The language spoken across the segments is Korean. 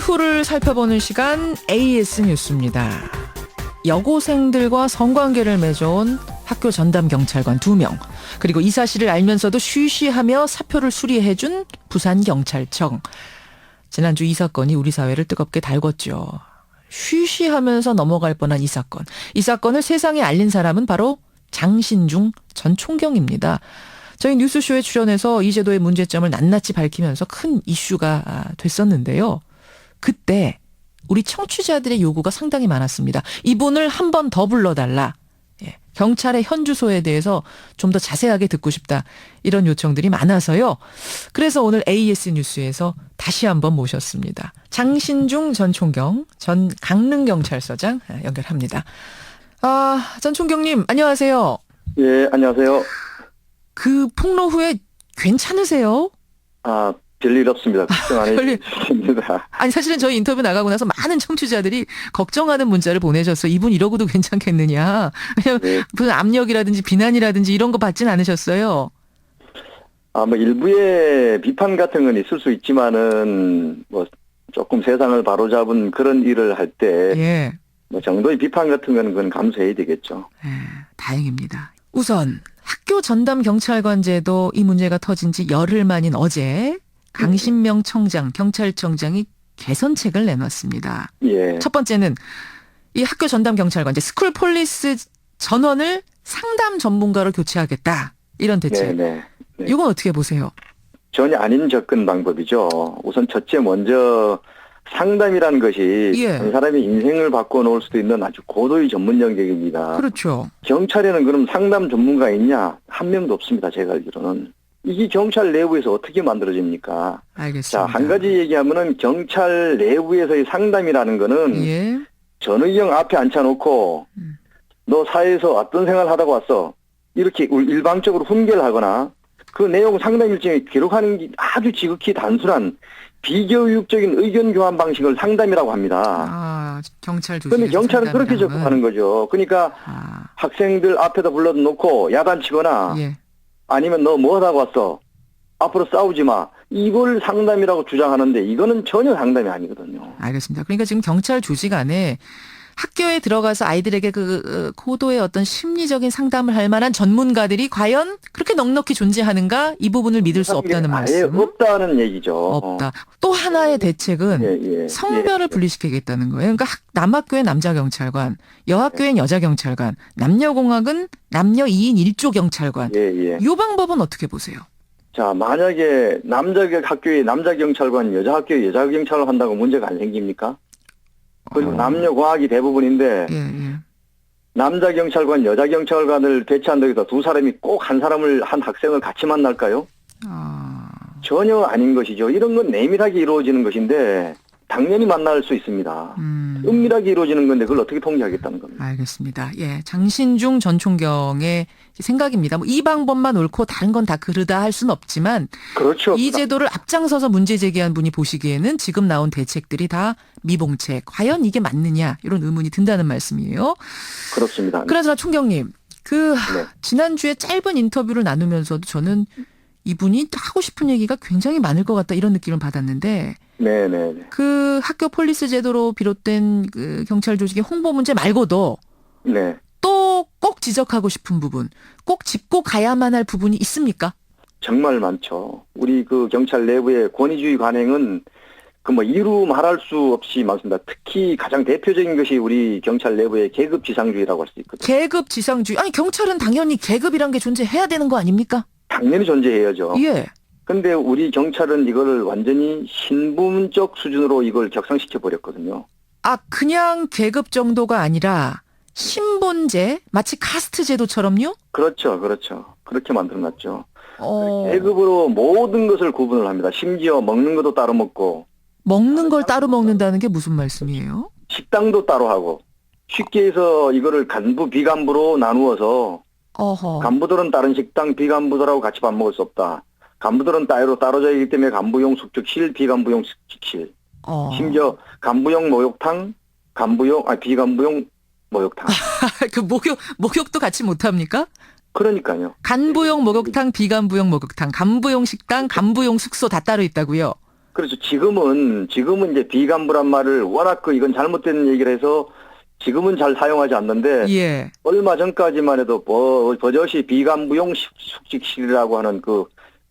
이후를 살펴보는 시간 AS 뉴스입니다. 여고생들과 성관계를 맺어온 학교 전담 경찰관 2명, 그리고 이 사실을 알면서도 쉬쉬하며 사표를 수리해준 부산경찰청. 지난주 이 사건이 우리 사회를 뜨겁게 달궜죠. 쉬쉬하면서 넘어갈 뻔한 이 사건. 이 사건을 세상에 알린 사람은 바로 장신중 전 총경입니다. 저희 뉴스쇼에 출연해서 이 제도의 문제점을 낱낱이 밝히면서 큰 이슈가 됐었는데요. 그때 우리 청취자들의 요구가 상당히 많았습니다. 이분을 한 번 더 불러달라. 경찰의 현 주소에 대해서 좀 더 자세하게 듣고 싶다. 이런 요청들이 많아서요. 그래서 오늘 AS 뉴스에서 다시 한번 모셨습니다. 장신중 전 총경, 전 강릉경찰서장 연결합니다. 전 총경님 안녕하세요. 예, 안녕하세요. 그 폭로 후에 괜찮으세요? 별일 없습니다. 걱정 안 해주십니다. 아니 사실은 저희 인터뷰 나가고 나서 많은 청취자들이 걱정하는 문자를 보내셨어요. 이분 이러고도 괜찮겠느냐. 왜냐하면 네. 그 압력이라든지 비난이라든지 이런 거 받진 않으셨어요. 일부의 비판 같은 건 있을 수 있지만은 조금 세상을 바로잡은 그런 일을 할 때 예. 정도의 비판 같은 건 그건 감수해야 되겠죠. 다행입니다. 우선 학교 전담 경찰관제도 이 문제가 터진 지 열흘 만인 어제 강신명 청장, 경찰청장이 개선책을 내놨습니다. 예. 첫 번째는 이 학교 전담 경찰관제 스쿨 폴리스 전원을 상담 전문가로 교체하겠다. 이런 대책. 네. 이건 어떻게 보세요? 전혀 아닌 접근 방법이죠. 우선 첫째 먼저 상담이라는 것이 예. 한 사람의 인생을 바꿔놓을 수도 있는 아주 고도의 전문 영역입니다. 그렇죠. 경찰에는 그럼 상담 전문가 있냐? 한 명도 없습니다. 제가 알기로는. 이게 경찰 내부에서 어떻게 만들어집니까? 알겠습니다. 자, 한 가지 얘기하면은 경찰 내부에서의 상담이라는 거는 예. 전의경 앞에 앉혀놓고 너 사회에서 어떤 생활 하다가 왔어? 이렇게 일방적으로 훈계를 하거나 그 내용 상담 일정에 기록하는 게 아주 지극히 단순한 비교육적인 의견 교환 방식을 상담이라고 합니다. 경찰 조직에서 그런데 경찰은 그렇게 접근하는 거죠. 그러니까 학생들 앞에다 불러다 놓고 야단치거나 예. 아니면 너 뭐 하다가 왔어? 앞으로 싸우지 마. 이걸 상담이라고 주장하는데 이거는 전혀 상담이 아니거든요. 알겠습니다. 그러니까 지금 경찰 조직 안에 학교에 들어가서 아이들에게 그 고도의 어떤 심리적인 상담을 할 만한 전문가들이 과연 그렇게 넉넉히 존재하는가? 이 부분을 믿을 수 없다는 말씀. 아예 없다는 얘기죠. 없다. 또 하나의 대책은 성별을 분리시키겠다는 거예요. 그러니까 남학교엔 남자 경찰관, 여학교엔 여자 경찰관, 남녀공학은 남녀 2인 1조 경찰관. 이 방법은 어떻게 보세요? 자, 만약에 남자 학교에 남자 경찰관, 여자 학교에 여자 경찰을 한다고 문제가 안 생깁니까? 그리고 남녀공학이 대부분인데 남자 경찰관, 여자 경찰관을 배치한다고 해서 두 사람이 꼭 한 학생을 같이 만날까요? 전혀 아닌 것이죠. 이런 건 내밀하게 이루어지는 것인데 당연히 만날 수 있습니다. 은밀하게 이루어지는 건데 그걸 어떻게 통제하겠다는 겁니다. 알겠습니다. 예, 장신중 전 총경의 생각입니다. 이 방법만 옳고 다른 건 다 그르다 할 수는 없지만 그렇죠. 이 제도를 앞장서서 문제 제기한 분이 보시기에는 지금 나온 대책들이 다 미봉책. 과연 이게 맞느냐 이런 의문이 든다는 말씀이에요. 그렇습니다. 그나저나 총경님, 지난주에 짧은 인터뷰를 나누면서도 저는 이분이 하고 싶은 얘기가 굉장히 많을 것 같다 이런 느낌을 받았는데 그 학교 폴리스 제도로 비롯된 그 경찰 조직의 홍보 문제 말고도 또 꼭 지적하고 싶은 부분, 꼭 짚고 가야만 할 부분이 있습니까? 정말 많죠. 우리 그 경찰 내부의 권위주의 관행은 이루 말할 수 없이 많습니다. 특히 가장 대표적인 것이 우리 경찰 내부의 계급 지상주의라고 할 수 있거든요. 계급 지상주의. 아니 경찰은 당연히 계급이란 게 존재해야 되는 거 아닙니까? 당연히 존재해야죠. 예. 근데 우리 경찰은 이거를 완전히 신분적 수준으로 이걸 격상시켜 버렸거든요. 그냥 계급 정도가 아니라 신분제, 마치 카스트 제도처럼요? 그렇죠. 그렇게 만들어놨죠. 계급으로 모든 것을 구분을 합니다. 심지어 먹는 것도 따로 먹고. 먹는 걸 따로 먹는다는 게 무슨 말씀이에요? 식당도 따로 하고. 쉽게 해서 이거를 간부, 비간부로 나누어서 간부들은 다른 식당, 비간부들하고 같이 밥 먹을 수 없다. 간부들은 따로 떨어져 있기 때문에 간부용 숙직실, 비간부용 숙직실. 심지어 간부용 목욕탕, 비간부용 목욕탕. 그 목욕도 같이 못 합니까? 그러니까요. 간부용 목욕탕, 비간부용 목욕탕, 간부용 식당, 간부용 숙소 다 따로 있다고요? 그렇죠. 지금은 이제 비간부란 말을 워낙 이건 잘못된 얘기를 해서 지금은 잘 사용하지 않는데 예. 얼마 전까지만 해도 버젓이 비간부용 숙직실이라고 하는 그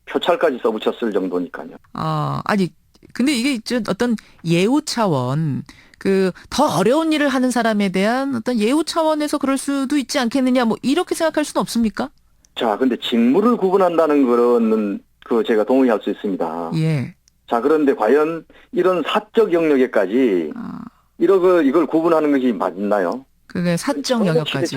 표찰까지 써붙였을 정도니까요. 아니 근데 이게 어떤 예우 차원 더 어려운 일을 하는 사람에 대한 어떤 예우 차원에서 그럴 수도 있지 않겠느냐 뭐 이렇게 생각할 수는 없습니까? 자, 근데 직무를 구분한다는 거는 제가 동의할 수 있습니다. 예. 자, 그런데 과연 이런 사적 영역에까지 이걸 구분하는 것이 맞나요? 그게 사적 영역까지.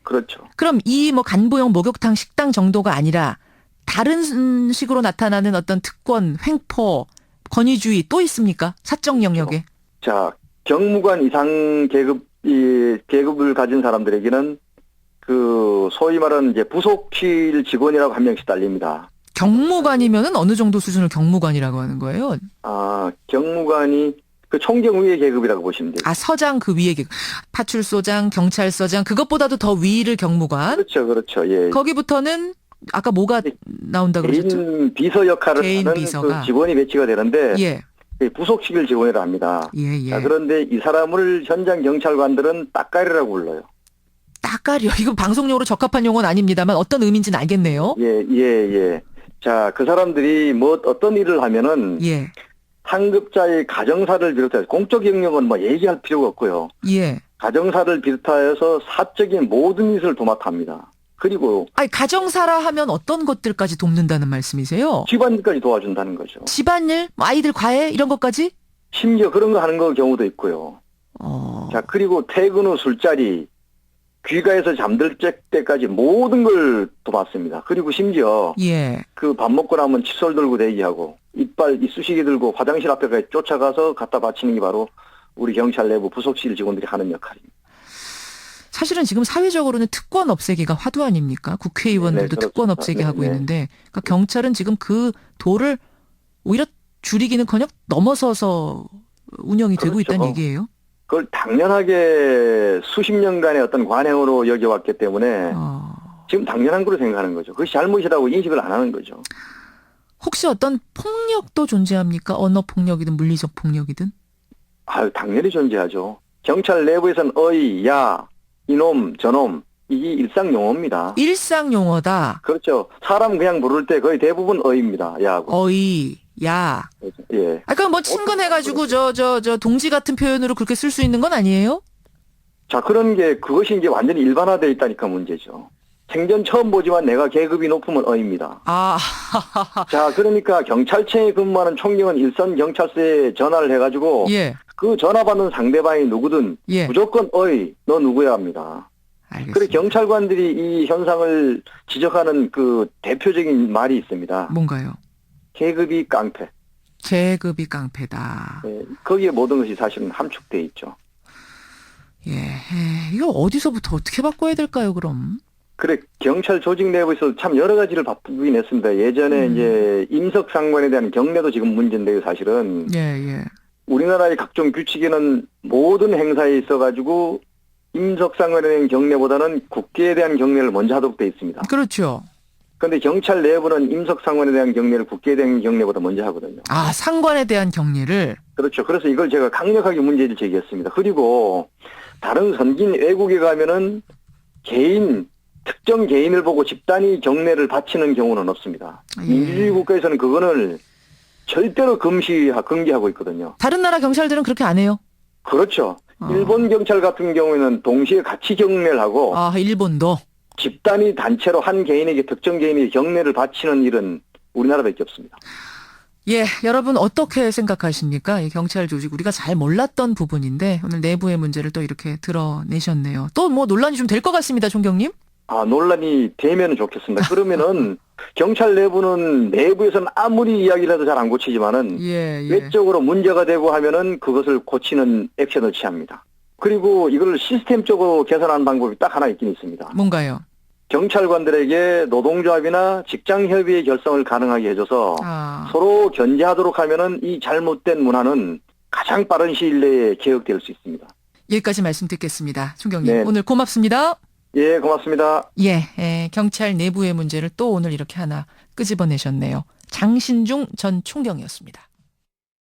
그렇죠. 그럼 이 뭐 간부용 목욕탕 식당 정도가 아니라 다른 식으로 나타나는 어떤 특권, 횡포, 권위주의 또 있습니까? 사적 영역에. 자, 경무관 이상 계급을 가진 사람들에게는 소위 말하는 이제 부속실 직원이라고 한 명씩 달립니다. 경무관이면은 어느 정도 수준을 경무관이라고 하는 거예요? 경무관이 총경 위의 계급이라고 보시면 돼요. 서장 그 위의 계급. 파출소장, 경찰서장 그것보다도 더 위를 경무관. 그렇죠. 예. 거기부터는 아까 뭐가 나온다 그러셨죠? 개인 비서 역할을 하는 비서가. 직원이 배치가 되는데 예. 부속실 직원이라 합니다. 예. 자, 그런데 이 사람을 현장 경찰관들은 따까리라고 불러요. 따까리요. 이거 방송용으로 적합한 용어는 아닙니다만 어떤 의미인지는 알겠네요. 예. 자, 그 사람들이 어떤 일을 하면은 예. 상급자의 가정사를 비롯해서 공적 영역은 얘기할 필요가 없고요. 예. 가정사를 비롯하여서 사적인 모든 일을 도맡아 합니다. 그리고 가정사라 하면 어떤 것들까지 돕는다는 말씀이세요? 집안일까지 도와준다는 거죠. 집안일, 아이들 과외 이런 것까지? 심지어 그런 거 하는 경우도 있고요. 자, 그리고 퇴근 후 술자리, 귀가해서 잠들 때까지 모든 걸 도맡습니다. 그리고 심지어 예. 밥 먹고 나면 칫솔 들고 대기하고 이빨 이쑤시개 들고 화장실 앞에까지 쫓아가서 갖다 바치는 게 바로 우리 경찰 내부 부속실 직원들이 하는 역할입니다. 사실은 지금 사회적으로는 특권 없애기가 화두 아닙니까? 국회의원들도 특권 없애기 하고 있는데 그러니까 경찰은 지금 그 도를 오히려 줄이기는커녕 넘어서서 운영이 되고 있다는 얘기예요. 그걸 당연하게 수십 년간의 어떤 관행으로 여겨왔기 때문에 지금 당연한 거로 생각하는 거죠. 그것이 잘못이라고 인식을 안 하는 거죠. 혹시 어떤 폭력도 존재합니까? 언어 폭력이든 물리적 폭력이든? 당연히 존재하죠. 경찰 내부에서는 어이, 야, 이놈, 저놈 이게 일상 용어입니다. 일상 용어다. 그렇죠. 사람 그냥 부를 때 거의 대부분 어이입니다. 야하고. 어이, 야. 예. 그러니까 친근해가지고 저 동지 같은 표현으로 그렇게 쓸 수 있는 건 아니에요? 자, 그것이 이제 완전히 일반화되어 있다니까 문제죠. 생전 처음 보지만 내가 계급이 높으면 어입니다. 자, 그러니까 경찰청에 근무하는 총경은 일선 경찰서에 전화를 해가지고 예. 그 전화 받는 상대방이 누구든 예. 무조건 어이, 너 누구야 합니다. 알겠습니다. 그리고 경찰관들이 이 현상을 지적하는 대표적인 말이 있습니다. 뭔가요? 계급이 깡패. 계급이 깡패다. 예, 거기에 모든 것이 사실은 함축되어 있죠. 이거 어디서부터 어떻게 바꿔야 될까요, 그럼? 그래, 경찰 조직 내부에서 참 여러 가지를 바꾸긴 했습니다. 예전에 이제 임석상관에 대한 경례도 지금 문제인데요, 사실은. 예. 우리나라의 각종 규칙에는 모든 행사에 있어가지고 임석상관에 대한 경례보다는 국기에 대한 경례를 먼저 하도록 되어 있습니다. 그렇죠. 그런데 경찰 내부는 임석상관에 대한 경례를 국기에 대한 경례보다 먼저 하거든요. 상관에 대한 경례를? 그렇죠. 그래서 이걸 제가 강력하게 문제를 제기했습니다. 그리고 다른 선진 외국에 가면은 특정 개인을 보고 집단이 경례를 바치는 경우는 없습니다. 예. 민주주의 국가에서는 그거는 절대로 금기하고 있거든요. 다른 나라 경찰들은 그렇게 안 해요? 그렇죠. 일본 경찰 같은 경우에는 동시에 같이 경례를 하고 일본도? 집단이 단체로 한 개인에게 특정 개인에게 경례를 바치는 일은 우리나라밖에 없습니다. 예, 여러분 어떻게 생각하십니까? 이 경찰 조직 우리가 잘 몰랐던 부분인데 오늘 내부의 문제를 또 이렇게 드러내셨네요. 또 논란이 좀 될 것 같습니다, 총경님. 논란이 되면 좋겠습니다. 그러면은 경찰 내부는 내부에서는 아무리 이야기를 해도 잘 안 고치지만은 외적으로 문제가 되고 하면은 그것을 고치는 액션을 취합니다. 그리고 이걸 시스템적으로 개선하는 방법이 딱 하나 있긴 있습니다. 뭔가요? 경찰관들에게 노동조합이나 직장협의회 결성을 가능하게 해줘서 서로 견제하도록 하면은 이 잘못된 문화는 가장 빠른 시일 내에 개혁될 수 있습니다. 여기까지 말씀 듣겠습니다. 총경님. 네. 오늘 고맙습니다. 예, 고맙습니다. 경찰 내부의 문제를 또 오늘 이렇게 하나 끄집어내셨네요. 장신중 전 총경이었습니다.